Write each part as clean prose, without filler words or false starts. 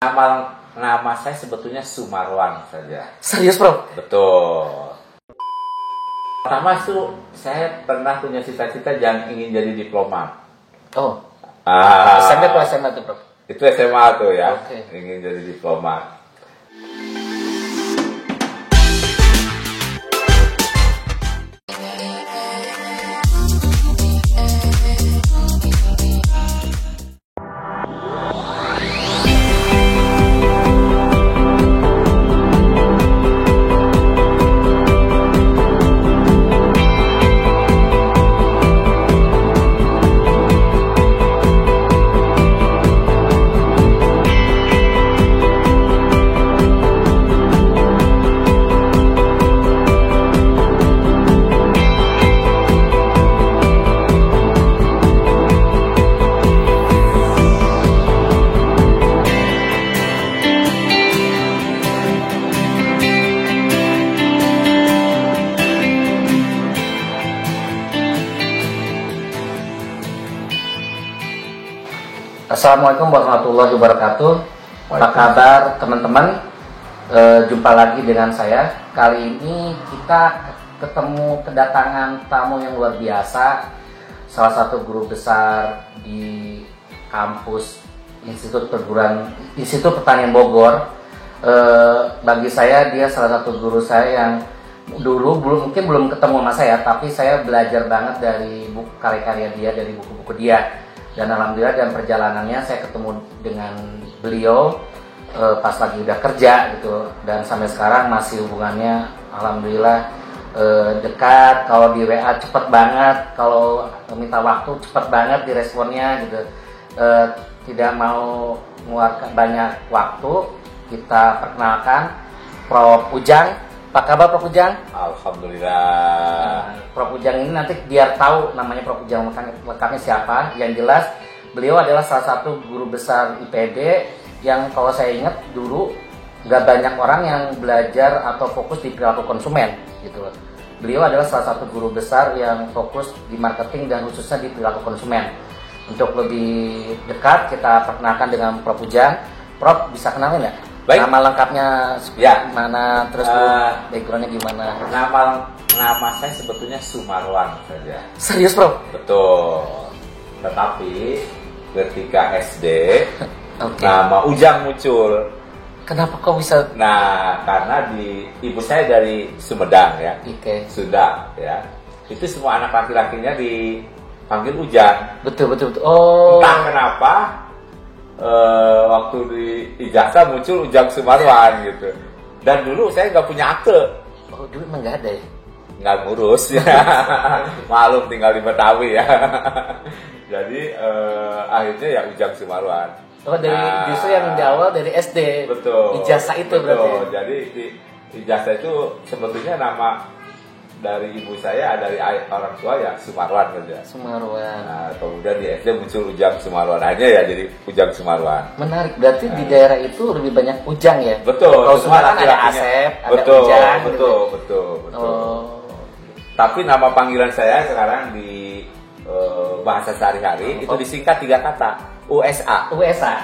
Nama saya sebetulnya Sumarwan saja. Serius, Bro? Betul. Pertama tuh saya pernah punya cita-cita yang ingin jadi diplomat. Oh. SMP atau SMA tuh, Bro? Itu SMA tuh ya. Oke. Ingin jadi diplomat. Assalamualaikum warahmatullahi wabarakatuh. Apa kabar teman-teman? Jumpa lagi dengan saya. Kali ini kita ketemu kedatangan tamu yang luar biasa. Salah satu guru besar di kampus Institut Pertanian Bogor. Bagi saya dia salah satu guru saya yang dulu mungkin belum ketemu sama saya, tapi saya belajar banget dari karya-karya dia, dari buku-buku dia. Dan alhamdulillah dalam perjalanannya saya ketemu dengan beliau pas lagi udah kerja gitu, dan sampai sekarang masih hubungannya alhamdulillah dekat. Kalau di WA cepet banget, kalau minta waktu cepet banget diresponnya gitu. Tidak mau mengeluarkan banyak waktu, kita perkenalkan Prof. Ujang. Apa kabar, Prof. Ujang? Alhamdulillah. Prof. Ujang ini nanti biar tahu namanya Prof. Ujang lengkapnya siapa. Yang jelas beliau adalah salah satu guru besar IPB yang kalau saya ingat dulu nggak banyak orang yang belajar atau fokus di perilaku konsumen gitu. Beliau adalah salah satu guru besar yang fokus di marketing dan khususnya di perilaku konsumen. Untuk lebih dekat kita perkenalkan dengan Prof. Ujang. Prof, bisa kenalin nggak? Baik. Nama lengkapnya Ya. mana, terus backgroundnya gimana? Nama saya sebetulnya Sumarwan saja. Serius, Bro? Betul. Tetapi ketika SD Okay. nama Ujang muncul. Kenapa kok bisa? Nah, karena ibu saya dari Sumedang ya. Oke. Sudah ya. Itu semua anak laki-lakinya dipanggil Ujang. Betul. Oh. Entah kenapa waktu di ijazah muncul Ujang Sumarwan gitu. Dan dulu saya nggak punya akte. Oh, dulu emang nggak ada ya? Nggak ngurus ya. Malum tinggal di Betawi ya. Jadi akhirnya ya Ujang Sumarwan. Oh, justru yang di awal dari SD. Betul. Ijazah itu betul. berarti. Jadi ijazah itu sebetulnya nama dari ibu saya, dari orang tua ya Sumarwan saja. Sumarwan. Nah, kemudian di SD muncul Ujang Sumarwan aja ya, jadi Ujang Sumarwan. Menarik. Berarti di daerah itu lebih banyak Ujang ya? Betul. Kalau Sumarwan ada Asep, ada Ujang. Betul. Oh. Tapi nama panggilan saya sekarang di bahasa sehari-hari itu disingkat 3 kata. USA. USA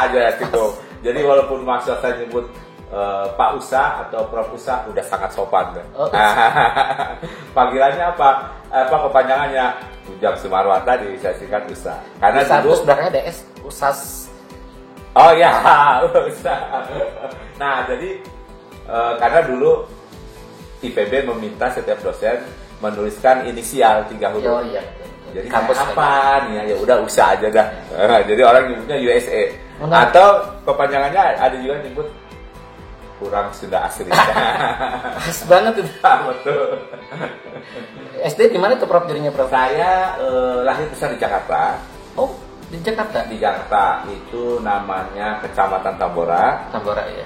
aja gitu. Jadi walaupun maksud saya nyebut Pak Usa atau Prof Usa udah sangat sopan. Oh, panggilannya apa? Kepanjangannya Ujang Sumarwan tadi saya singkat Usa. Karena dulu belakangnya ada S, Usas. Oh ya, Usa. Nah, jadi karena dulu IPB meminta setiap dosen menuliskan inisial 3 huruf. Oh iya. Jadi kampus apa nih ya udah Usa aja dah. Jadi orang nyebutnya USA. Benar. Atau kepanjangannya ada juga nyebut kurang sudah asli. Pas banget itu. Betul. SD di mana tuh, Prof, jadinya, Prof? Saya lahir besar di Jakarta. Oh, di Jakarta. Di Jakarta itu namanya Kecamatan Tambora. Tambora ya.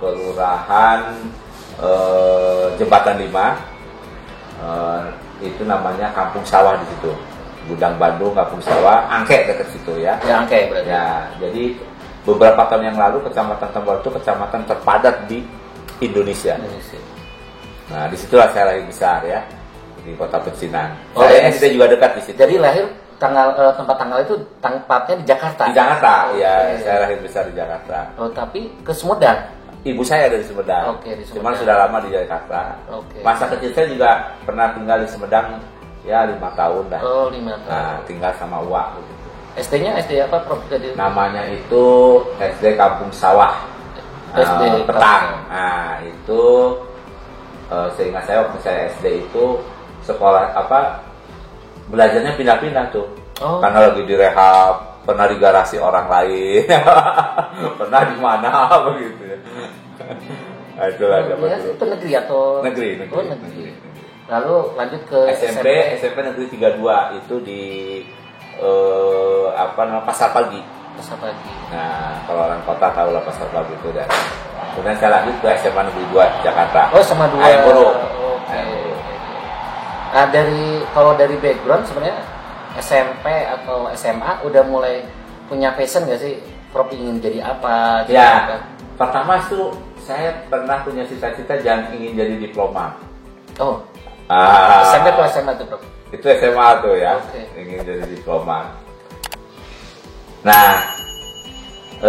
Kelurahan Jembatan 5. Itu namanya Kampung Sawah di situ. Gudang Bandung, Kampung Sawah, Angke dekat situ ya. Ya, Angke berarti. Ya, jadi beberapa tahun yang lalu Kecamatan Tambora itu kecamatan terpadat di Indonesia. Nah, disitulah saya lahir besar ya, di Kota Pecinan. Oh, saya juga dekat di situ. Jadi lahir tempat tanggal itu tempatnya di Jakarta. Di Jakarta, ya. Oke. Saya lahir besar di Jakarta. Oh, tapi ke Sumedang. Ibu saya dari Sumedang. Oke, di Sumedang. Cuman sudah lama di Jakarta. Oke. Masa kecil saya juga pernah tinggal di Sumedang ya 5 tahun dah. Oh, 5 tahun. Nah, tinggal sama uak begitu. SD-nya SD apa, Prof? Tadi? Namanya itu SD Kampung Sawah. SD Petang. Nah, itu seingat saya waktu saya SD itu sekolah belajarnya pindah-pindah tuh. Oh. Karena lagi direhab, pernah di garasi orang lain, pernah di mana begitu ya. Nah, itulah zaman Ya, dulu. itu negeri atau Negeri. Oh, negeri. Lalu lanjut ke SMP Negeri 32 itu di Pasar Pagi. Pasar Pagi. Nah, kalau orang kota tahu lah Pasar Pagi itu dah. Kemudian saya lanjut ke SMA Negeri 2 Jakarta. Oh, sama 2. Ayam Burung. Oke. Nah, kalau dari background sebenarnya SMP atau SMA udah mulai punya passion nggak sih? Prof ingin jadi apa? Jadi Ya, apa? pertama itu saya pernah punya cita-cita jangan ingin jadi diplomat. Oh, Ah, SMP atau SMA tuh, Prof? itu SMA tuh ya, Oke. ingin jadi diplomat. Nah,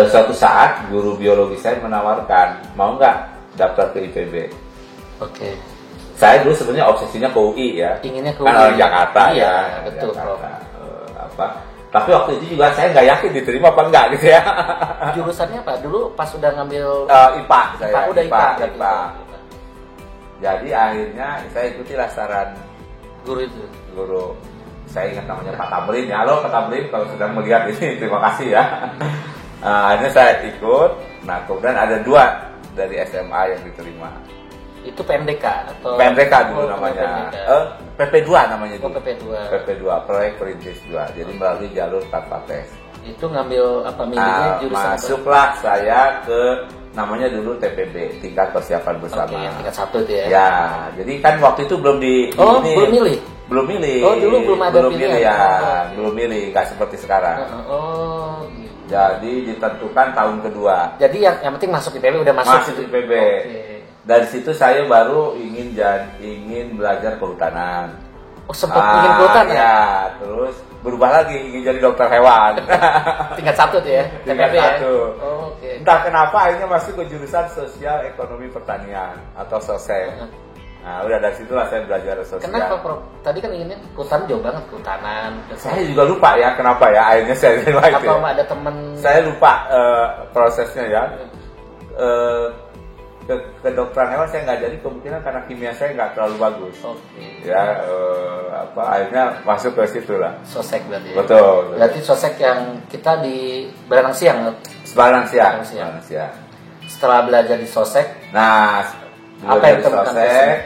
suatu saat guru biologi saya menawarkan, mau nggak daftar ke IPB? Oke. Saya dulu sebenarnya obsesinya ke UI ya, Inginnya ke kan UI. orang Jakarta Iya, ya, betul, Jakarta. Tapi waktu itu juga saya nggak yakin diterima apa enggak gitu ya. Jurusannya apa? Dulu pas udah ngambil IPA saya, udah IPA. IPA. Jadi akhirnya saya ikutilah saran Guru itu. guru. Saya ingat namanya Pak Tamrin ya. Halo Pak Tamrin, kalau sedang melihat ini terima kasih ya. Akhirnya saya ikut. Nah kemudian ada 2 dari SMA yang diterima. Itu PMDK atau PMDK dulu namanya. PP2 namanya Oh, dulu. PP2. PP2 Proyek Perintis 2. Jadi melalui jalur tanpa tes. Itu ngambil apa milihnya jurusan apa? Masuklah saya ke namanya dulu TPB, tingkat persiapan bersama. Oke, yang tingkat 1 itu ya. Ya, jadi kan waktu itu belum belum milih. Belum milih. Oh, dulu belum ada pilihan. milih ya, Oh, belum milih, nggak seperti sekarang. Oh, gitu. Jadi ditentukan tahun kedua. Jadi yang penting masuk IPB udah masuk. Masuk gitu. IPB. Oke. Dari situ saya baru ingin belajar kehutanan. Oh, sempat ingin kehutanan. Ya, terus berubah lagi ingin jadi dokter hewan. Tingkat 1 tuh ya. Tingkat TPB ya? 1. Oh, oke. Entah kenapa akhirnya masuk ke jurusan sosial ekonomi pertanian atau sosek. Nah, udah dari situlah saya belajar sosial. Kenapa, Prof? Tadi kan inginnya kehutanan jauh banget, kehutanan. Saya juga lupa ya kenapa ya akhirnya saya terima itu. Atau Ya. ada temen. Saya lupa prosesnya ya. Kedokteran hewan saya nggak jadi kemungkinan karena kimia saya nggak terlalu bagus. Oke. Ya akhirnya masuk ke situ lah. Sosek berarti. Betul. Berarti sosek yang kita di Beranang Siang. Sebarang siang. Siang. Sebarang siang. Setelah belajar di sosek, Nah, apa yang temukan sosek,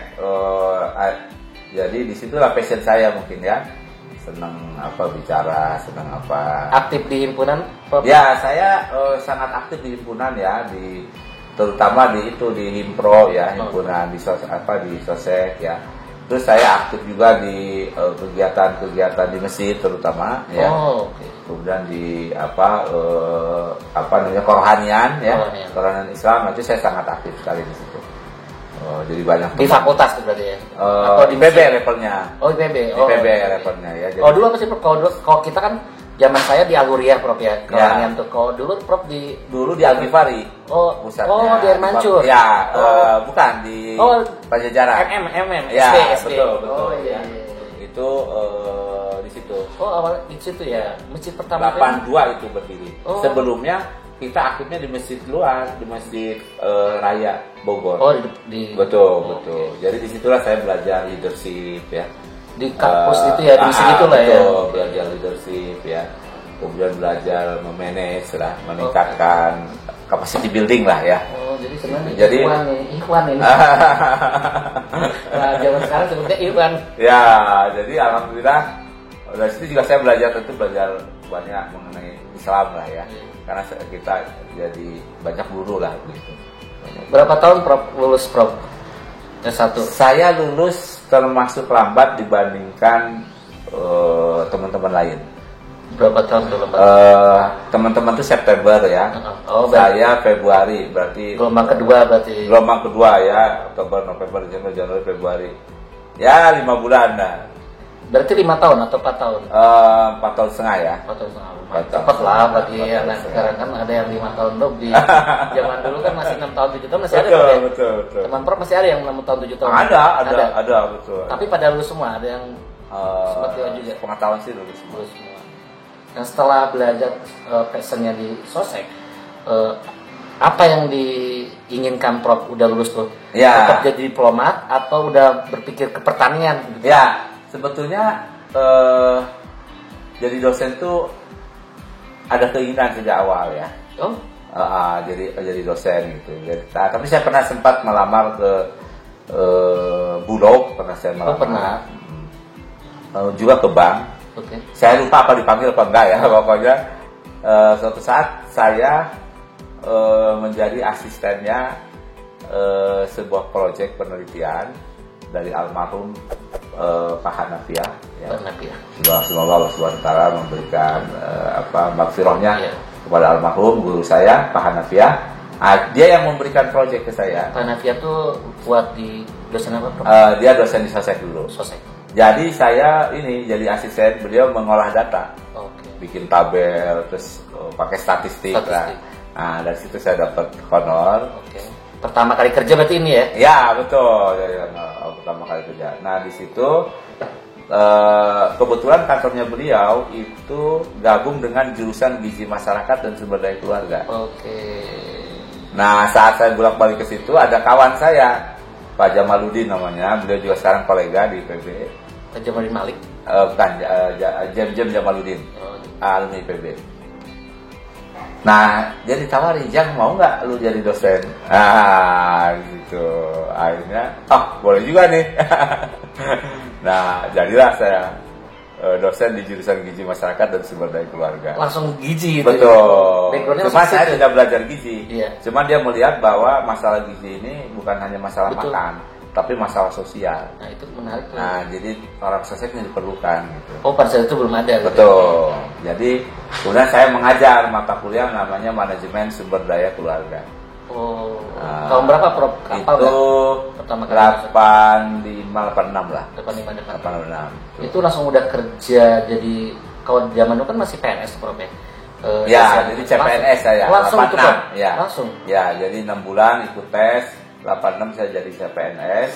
jadi disitulah passion saya mungkin ya. Senang bicara, senang apa. aktif di himpunan, Prof? Ya, saya sangat aktif di himpunan ya, terutama di Himpro ya, himpunan di sosek ya. Terus saya aktif juga di kegiatan-kegiatan di masjid terutama ya. Oh, oke. Kemudian di kerohanian ya, kerohanian Islam itu saya sangat aktif sekali di situ. Jadi banyak Di fakultas tuh berarti ya? Atau di PB levelnya. Oh, IPB. Di PB levelnya ya. Jadi, Dulu apa sih, Prof? Kalau kita kan zaman saya di Aluriah, Prof ya. Kerohanian tuh. Kalau dulu Prof dulu di Al-Ghifari. Pusatnya. Di Air Mancur. Ya, bukan di Pajajaran. Ya, SD. betul. Oh, iya. Itu di situ. Oh, awal di situ ya. Masjid pertama 82 itu berdiri. Oh. Sebelumnya kita aktifnya di masjid luar, di masjid Raya Bogor. Oh, di Betul. Jadi disitulah saya belajar leadership ya. Di kampus itu ya, di situ lah ya. Betul, belajar leadership ya. Kemudian belajar memanage lah, meningkatkan capacity building lah ya. Oh, jadi sebenarnya Jadi Ikhwan ini. Nah, zaman sekarang sebutnya Ikhwan. Ya, jadi alhamdulillah dari situ juga saya belajar banyak mengenai Islam lah ya. Karena kita jadi banyak guru lah begitu. Berapa tahun Prof lulus, Prof? S1. Saya lulus termasuk lambat dibandingkan teman-teman lain. Berapa tahun dulu, Pak? Teman-teman itu September ya. Saya Februari, berarti gelombang kedua berarti. Gelombang kedua ya, Oktober, November, Desember, Januari, Februari. Ya 5 bulan dah. Berarti 5 tahun atau 4 tahun? 4 tahun setengah ya. 4 tahun setengah. 4 tahun Cepat lah bagi setengah. anak sekarang kan ada yang 5 tahun lebih. Zaman dulu kan masih 6 tahun 7 tahun masih ada. Betul, Ya? betul. Teman Prof masih ada yang 6 tahun 7 tahun. Ada, betul. Tapi pada lulus semua, ada yang seperti itu juga. Pengetahuan sih lulus semua. Lulus semua. Dan setelah belajar passionnya di Sosek, apa yang diinginkan Prof udah lulus tuh? Ya. Tetap jadi diplomat atau udah berpikir ke pertanian? Gitu? Ya, sebetulnya jadi dosen tuh ada keinginan sejak awal ya. Oh, Jadi dosen gitu. Tapi saya pernah sempat melamar ke Bulog, pernah saya melamar. pernah. Juga ke bank. Oke. Saya lupa apa dipanggil apa enggak ya. Pokoknya suatu saat saya menjadi asistennya sebuah proyek penelitian dari almarhum Pak Hanafiah. Ya. Semoga Allah SWT memberikan maghfirahnya kepada almarhum guru saya Pak Hanafiah. Dia yang memberikan proyek ke saya. Pak Hanafiah tuh buat di dosen apa? Prof? Dia dosen di Sosek dulu. Sosek. Jadi saya ini jadi asisten beliau mengolah data, Oke. bikin tabel, terus pakai statistik lah. Nah dari situ saya dapat honor. Oke. Pertama kali kerja berarti ini ya? Ya betul, pertama kali kerja. Nah di situ kebetulan kantornya beliau itu gabung dengan jurusan gizi masyarakat dan sumber daya keluarga. Oke. Nah saat saya bolak-balik ke situ ada kawan saya, Pak Jamaludin namanya, beliau juga sekarang kolega di IPB. Pak Jamaludin Malik? Bukan, Jem Jamaludin, alumni IPB. Nah, dia ditawarin, Jang mau nggak lu jadi dosen? Gitu. Akhirnya, boleh juga nih. Nah, jadilah saya dosen di jurusan gizi masyarakat dan sumber daya keluarga. Langsung gizi gitu. Betul. Backgroundnya Cuma saya sudah belajar gizi. Iya. Cuma dia melihat bahwa masalah gizi ini bukan hanya masalah Betul. makan, tapi masalah sosial. Nah itu menarik tuh. Nah, jadi orang sosek ini diperlukan gitu. Oh pada saat itu belum ada. Betul. Jadi kemudian saya mengajar mata kuliah namanya manajemen sumber daya keluarga. Oh. Tahun berapa Prof? Kapal Itu pertama kali 8586 lah. 85. Itu langsung udah kerja jadi kalau zaman dulu kan masih PNS Prof ya. Jadi CPNS saya. Langsung itu 86, Prof. ya. Langsung. Ya, jadi 6 bulan ikut tes. 86 saya jadi CPNS.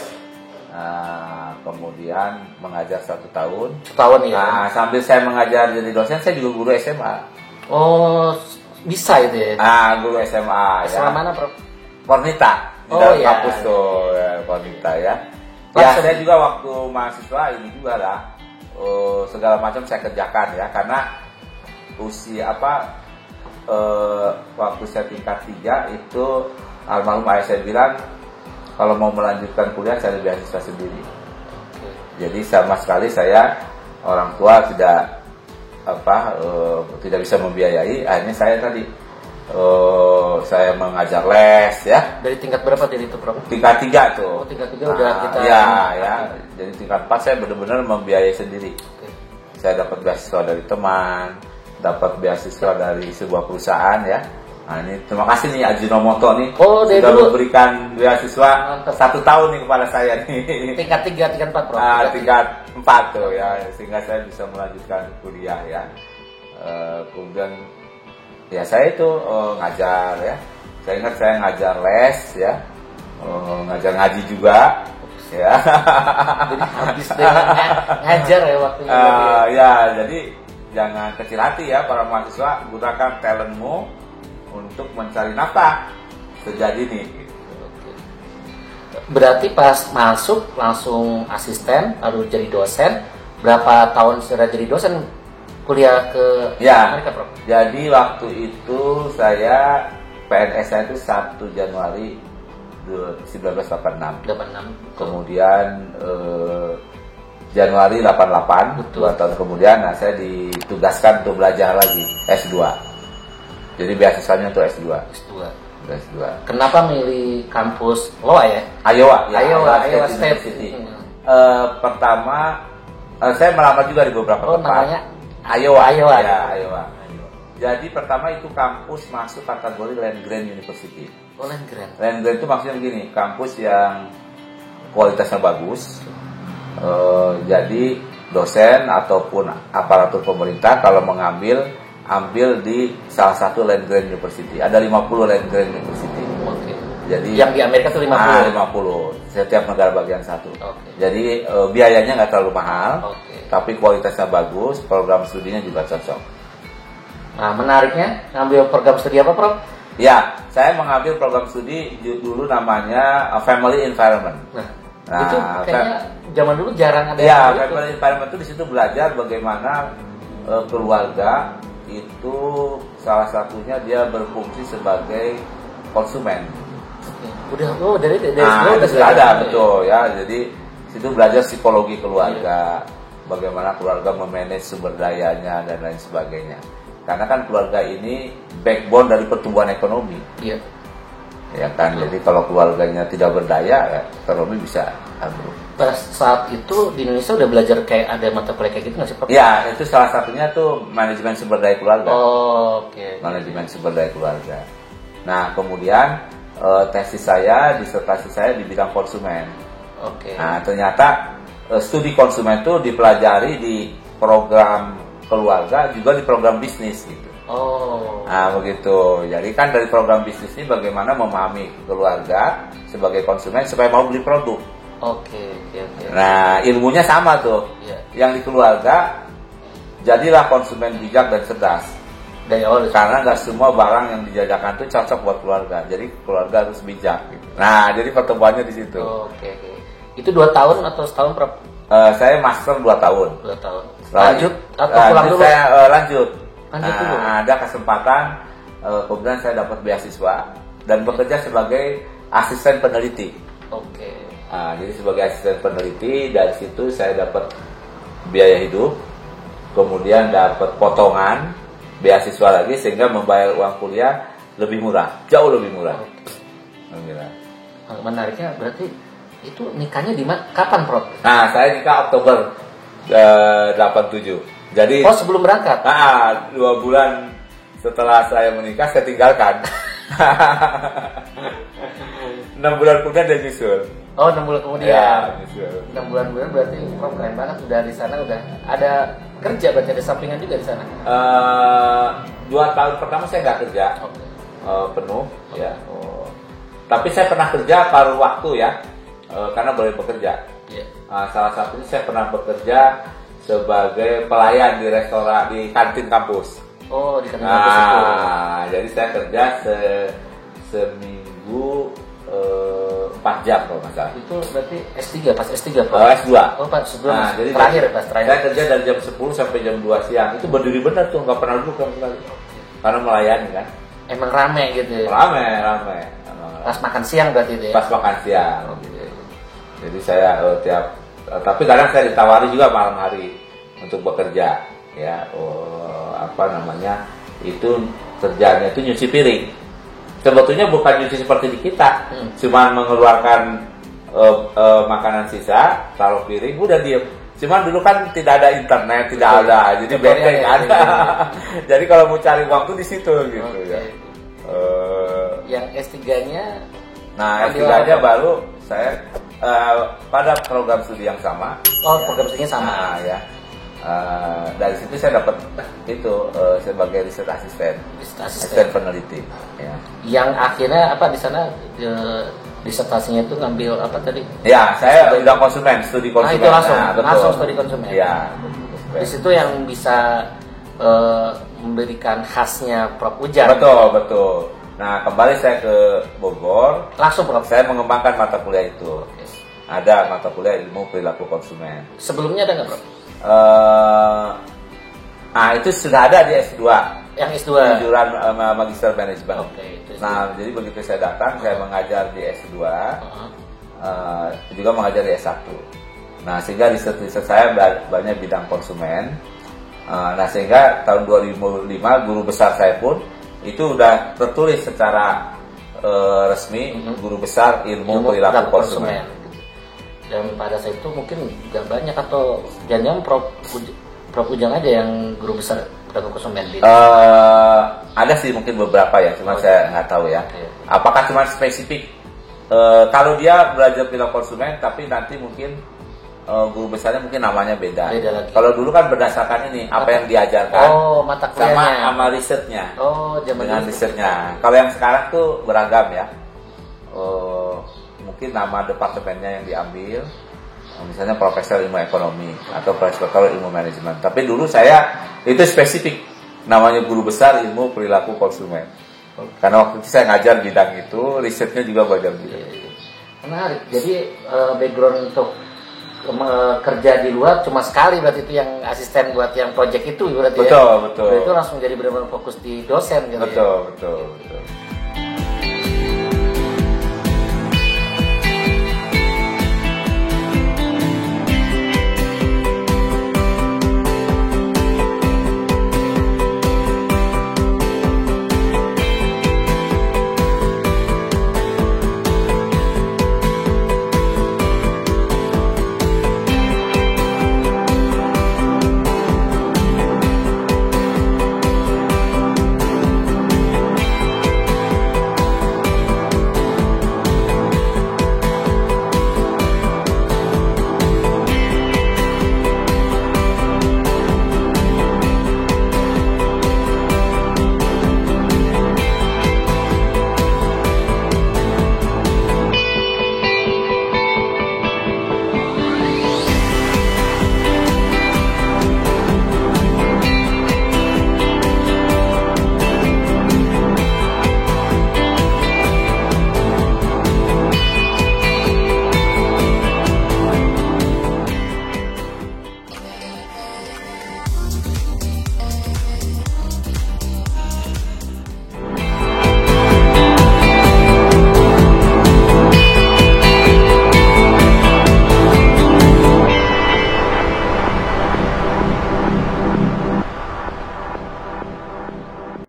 Kemudian mengajar 1 tahun. Setahun ya. Nah, sambil saya mengajar jadi dosen, saya juga guru SMA. Oh, bisa itu ya. Guru SMA ya. SMA mana Prof? Kornita di Oh, dalam iya. kampus tuh ya, Kornita ya. Langsung. Saya juga waktu mahasiswa ini juga lah segala macam saya kerjakan ya karena usia waktu saya tingkat 3 itu almarhum ayah saya bilang kalau mau melanjutkan kuliah cari beasiswa sendiri. Jadi sama sekali saya orang tua tidak bisa membiayai. Akhirnya saya tadi saya mengajar les ya. Dari tingkat berapa dari itu Prof? Tingkat 3 tuh. Oh, tingkat 3 udah kita. Ya. Jadi tingkat 4 saya benar-benar membiayai sendiri. Oke. Saya dapat beasiswa dari teman, dapat beasiswa dari sebuah perusahaan ya. Nah ini terima kasih nih Ajinomoto nih sudah memberikan beasiswa 1 tahun nih kepada saya nih. Tingkat 3, tingkat 4 Prof. Tingkat 4 tuh ya, sehingga saya bisa melanjutkan kuliah ya. Kemudian ya saya itu ngajar ya. Saya ingat saya ngajar les ya, ngajar ngaji juga ya. Jadi habis dengan ngajar ya waktunya. Ya jadi jangan kecil hati ya para mahasiswa, gunakan talentmu untuk mencari nafkah sejak dini. Berarti pas masuk langsung asisten, lalu jadi dosen. Berapa tahun sudah jadi dosen kuliah ke Amerika, Prof? Jadi waktu itu saya PNS saya itu 1 Januari 1986. Kemudian Januari 88, betul. 2 tahun kemudian, saya ditugaskan untuk belajar lagi S2. Jadi beasiswanya untuk S2. Kenapa milih kampus LOA ya? Iowa State University. Pertama, saya melamar juga di beberapa tempat. Namanya Iowa. Jadi pertama itu kampus masuk kategori Land Grant University. Land Grant. Land Grant itu maksudnya begini, kampus yang kualitasnya bagus. Jadi dosen ataupun aparatur pemerintah kalau ambil di salah satu land grant university. Ada 50 land grant university. Oke. Jadi yang di Amerika itu 50. 50 setiap negara bagian satu. Oke. Jadi biayanya nggak terlalu mahal, Oke. tapi kualitasnya bagus, program studinya juga cocok. Nah, menariknya ngambil program studi apa, Prof? Ya, saya mengambil program studi dulu namanya Family Environment. Nah, itu kayaknya zaman dulu jarang ada. Ya, Family Environment itu di situ belajar bagaimana keluarga itu salah satunya dia berfungsi sebagai konsumen. Udah dari itu sudah ada, betul ya. Jadi situ belajar psikologi keluarga, bagaimana keluarga memanage sumber dayanya dan lain sebagainya. Karena kan keluarga ini backbone dari pertumbuhan ekonomi. Iya. Ya kan, jadi kalau keluarganya tidak berdaya, ya ekonomi bisa ambruk. Pada saat itu di Indonesia udah belajar kayak ada mata kuliah kayak gitu nggak sih, Prof? Ya, itu salah satunya tuh manajemen sumber daya keluarga. Oh, oke. Manajemen sumber daya keluarga. Nah, kemudian disertasi saya di bidang konsumen. Oke. Nah, ternyata studi konsumen itu dipelajari di program keluarga juga di program bisnis gitu. Oh. Nah, begitu. Jadi kan dari program bisnis ini bagaimana memahami keluarga sebagai konsumen supaya mau beli produk. Oke. Nah, ilmunya sama tuh. Iya. Yang di keluarga, jadilah konsumen bijak dan cerdas. Dari awal. Karena nggak semua barang yang dijajakan itu cocok buat keluarga. Jadi keluarga harus bijak. Gitu. Nah, jadi pertemuannya di situ. Oke. Itu 2 tahun atau setahun, Prof? Saya master 2 tahun. 2 tahun. Setelah Lanjut atau pulang dulu? Saya lanjut. Lanjut dulu. Ada kesempatan, kemudian saya dapat beasiswa dan bekerja sebagai asisten peneliti. Oke. Jadi sebagai asisten peneliti, dari situ saya dapat biaya hidup, kemudian dapat potongan beasiswa lagi sehingga membayar uang kuliah lebih murah, jauh lebih murah. Menariknya berarti itu nikahnya di mana? Kapan, Prof? Nah, saya nikah Oktober 87. Jadi sebelum berangkat? 2 bulan setelah saya menikah saya tinggalkan. 6 bulan kemudian dia nyusul. 6 bulan kemudian. Ya, nyusul. 6 bulan kemudian berarti Prof keren banget, udah di sana udah ada kerja, berarti ada sampingan juga di sana. 2 tahun pertama saya nggak kerja. Penuh ya. Tapi saya pernah kerja paruh waktu ya. Karena boleh bekerja. Yeah. Salah satunya saya pernah bekerja sebagai pelayan di restoran di kantin kampus. Di kantin kampus itu. Jadi saya kerja seminggu 4 jam kalau nggak salah. Itu berarti S3, pas S3 Pak? S2. Pas sebelum Jadi terakhir. Saya kerja dari jam 10 sampai jam 2 siang. Itu berdiri benar tuh, nggak pernah duduk sama sekali. Karena melayani kan. Emang rame gitu ya? Rame. Pas makan siang berarti itu ya? Pas makan siang. Jadi saya tapi kadang saya ditawari juga malam hari untuk bekerja, ya. Itu kerjanya itu nyuci piring. Sebetulnya bukan nyuci seperti di kita, cuman mengeluarkan makanan sisa, taruh piring, udah diem. Cuman dulu kan tidak ada internet, tidak ada, jadi benteng ada. Jadi kalau mau cari uang tuh di situ gitu ya. Yang S3-nya? Nah, S3-nya baru saya pada program studi yang sama. Program studinya sama. Ya. Dari situ saya dapat itu sebagai riset asisten peneliti. Ya. Yang akhirnya apa di sana disertasinya itu ngambil apa tadi? Ya, saya bidang konsumen, studi konsumen. Itu langsung studi konsumen. Ya. Di situ yang bisa memberikan khasnya Prof Ujang. Betul. Nah, kembali saya ke Bogor. Langsung Prof. Saya mengembangkan mata kuliah itu. Ada mata kuliah ilmu perilaku konsumen. Sebelumnya ada nggak, Prof? Itu sudah ada di S2. Yang S2. Jurusan Magister Manajemen. Nah, jadi begitu saya datang, saya mengajar di S2, juga mengajar di S1. Nah, sehingga riset saya banyak bidang konsumen. Nah, sehingga tahun 2005 guru besar saya pun itu udah tertulis secara resmi, guru besar ilmu perilaku konsumen. Dan pada saat itu mungkin nggak banyak atau jangan Prof Ujang aja yang guru besar perilaku konsumen. Ada sih mungkin beberapa ya, cuma saya nggak tahu ya. Apakah cuma spesifik? Kalau dia belajar perilaku konsumen, tapi nanti mungkin guru besarnya mungkin namanya beda. Beda lagi. Kalau dulu kan berdasarkan ini apa yang diajarkan mata sama kuliahnya. sama risetnya. Zaman Dengan dulu. risetnya. Kalau yang sekarang tuh beragam ya. Mungkin nama departemennya yang diambil. Misalnya Profesor Ilmu Ekonomi atau Profesor Ilmu Manajemen. Tapi dulu saya itu spesifik namanya guru besar ilmu perilaku konsumen. Karena waktu itu saya ngajar bidang itu, risetnya juga belajar bidang itu. Menarik. Jadi background untuk kerja di luar cuma sekali berarti itu yang asisten buat yang project itu berarti betul, ya. Betul. Itu langsung jadi benar-benar fokus di dosen gitu. Betul.